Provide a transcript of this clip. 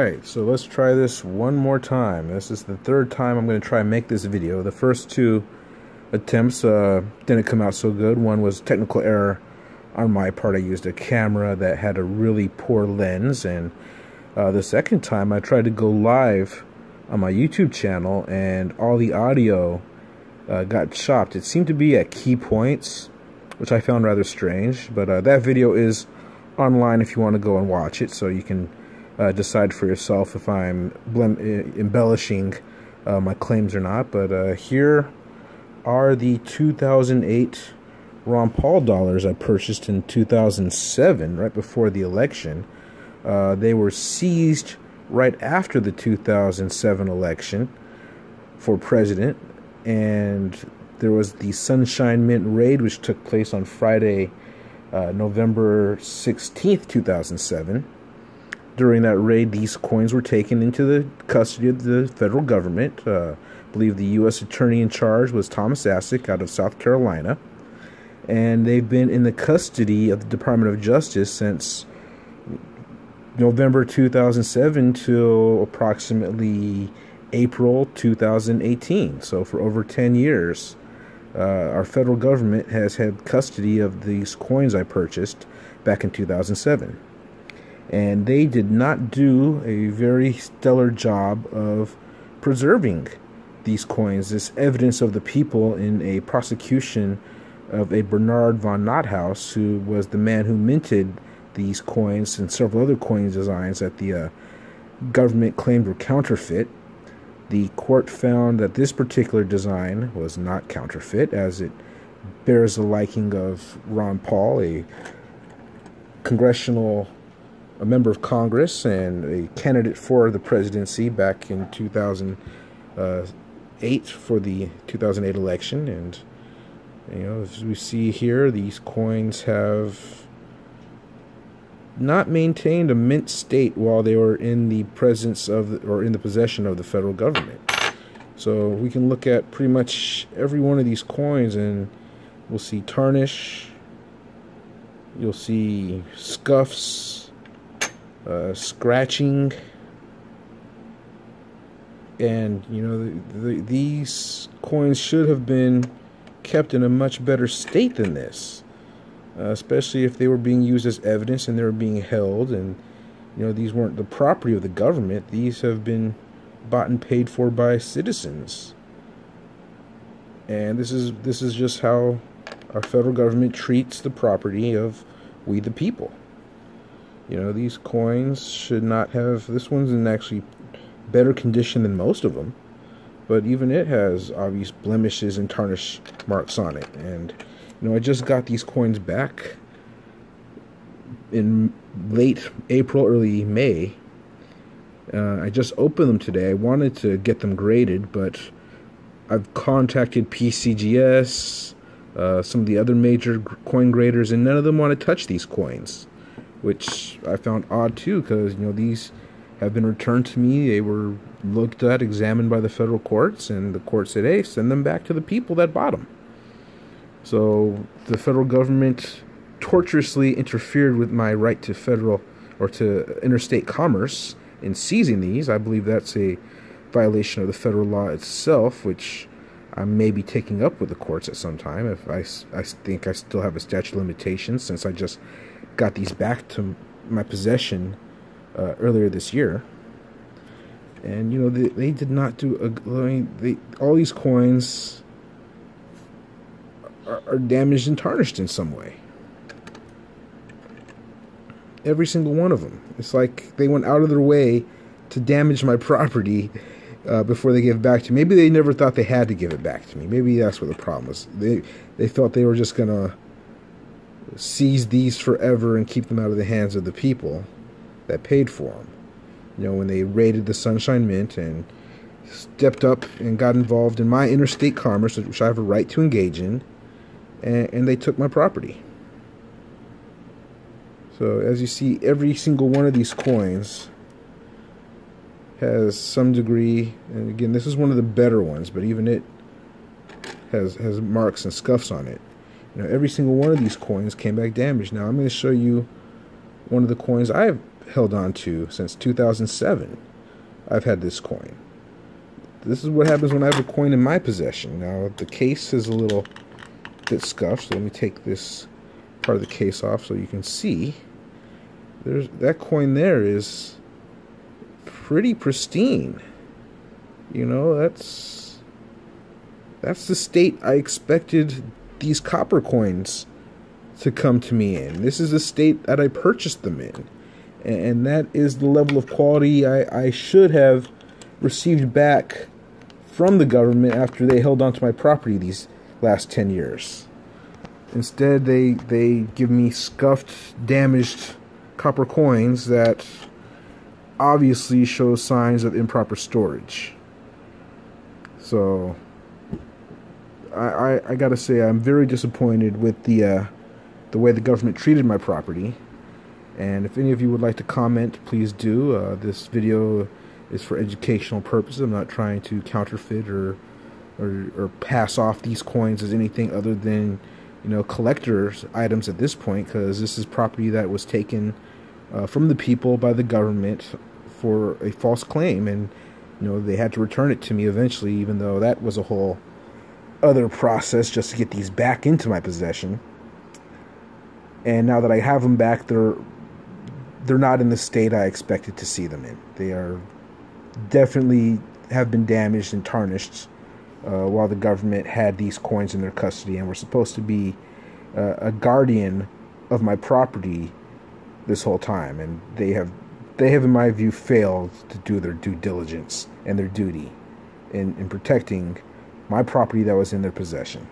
Alright, so let's try this one more time. This is the third time I'm going to try and make this video. The first two attempts didn't come out so good. One was technical error on my part. I used a camera that had a really poor lens, and the second time I tried to go live on my YouTube channel and all the audio got chopped. It seemed to be at key points, which I found rather strange, but that video is online if you want to go and watch it, so you can decide for yourself if I'm embellishing my claims or not. But here are the 2008 Ron Paul dollars I purchased in 2007, right before the election. They were seized right after the 2007 election for president, and there was the Sunshine Mint raid, which took place on Friday, November 16th, 2007. During that raid, these coins were taken into the custody of the federal government. I believe the U.S. attorney in charge was Thomas Asik out of South Carolina. And they've been in the custody of the Department of Justice since November 2007 till approximately April 2018. So for over 10 years, our federal government has had custody of these coins I purchased back in 2007. And they did not do a very stellar job of preserving these coins, this evidence of the people, in a prosecution of a Bernard von Nothaus, who was the man who minted these coins and several other coin designs that the government claimed were counterfeit. The court found that this particular design was not counterfeit, as it bears the liking of Ron Paul, a member of Congress and a candidate for the presidency back in 2008 for the 2008 election. And as we see here, these coins have not maintained a mint state while they were in the presence of or in the possession of the federal government. So we can look at pretty much every one of these coins and we'll see tarnish, you'll see scuffs, scratching, and these coins should have been kept in a much better state than this, especially if they were being used as evidence and they were being held, and these weren't the property of the government. These have been bought and paid for by citizens, and this is just how our federal government treats the property of we the people. These coins should not have... This one's in actually better condition than most of them, but even it has obvious blemishes and tarnish marks on it. And I just got these coins back in late April, early May. I just opened them today. I wanted to get them graded, but I've contacted PCGS, some of the other major coin graders, and none of them want to touch these coins, which I found odd too, because these have been returned to me. They were looked at, examined by the federal courts, and the court said, hey, send them back to the people that bought them. So the federal government tortuously interfered with my right to federal or to interstate commerce in seizing these. I believe that's a violation of the federal law itself, which I may be taking up with the courts at some time. If I think I still have a statute of limitations, since I just got these back to my possession earlier this year. And they did not do all these coins are damaged and tarnished in some way. Every single one of them. It's like they went out of their way to damage my property before they gave it back to me. Maybe they never thought they had to give it back to me. Maybe that's what the problem was. They thought they were just gonna seize these forever and keep them out of the hands of the people that paid for them. When they raided the Sunshine Mint and stepped up and got involved in my interstate commerce, which I have a right to engage in, and they took my property. So as you see, every single one of these coins has some degree, and again, this is one of the better ones, but even it has marks and scuffs on it. Every single one of these coins came back damaged. Now I'm going to show you one of the coins I held on to since 2007. I've had this coin. This is what happens when I have a coin in my possession. Now, the case is a little bit scuffed, so let me take this part of the case off so you can see. That coin there is pretty pristine. You know, that's the state I expected these copper coins to come to me in. This is the state that I purchased them in. And that is the level of quality I should have received back from the government after they held onto my property these last 10 years. Instead, they give me scuffed, damaged copper coins that obviously show signs of improper storage. So, I gotta say, I'm very disappointed with the way the government treated my property. And if any of you would like to comment, please do. This video is for educational purposes. I'm not trying to counterfeit or pass off these coins as anything other than, you know, collector's items at this point, because this is property that was taken from the people by the government for a false claim, and you know, they had to return it to me eventually, even though that was a whole other process just to get these back into my possession. And now that I have them back, they're not in the state I expected to see them in. They are definitely have been damaged and tarnished while the government had these coins in their custody and were supposed to be a guardian of my property this whole time. And they have, in my view, failed to do their due diligence and their duty in protecting my property that was in their possession.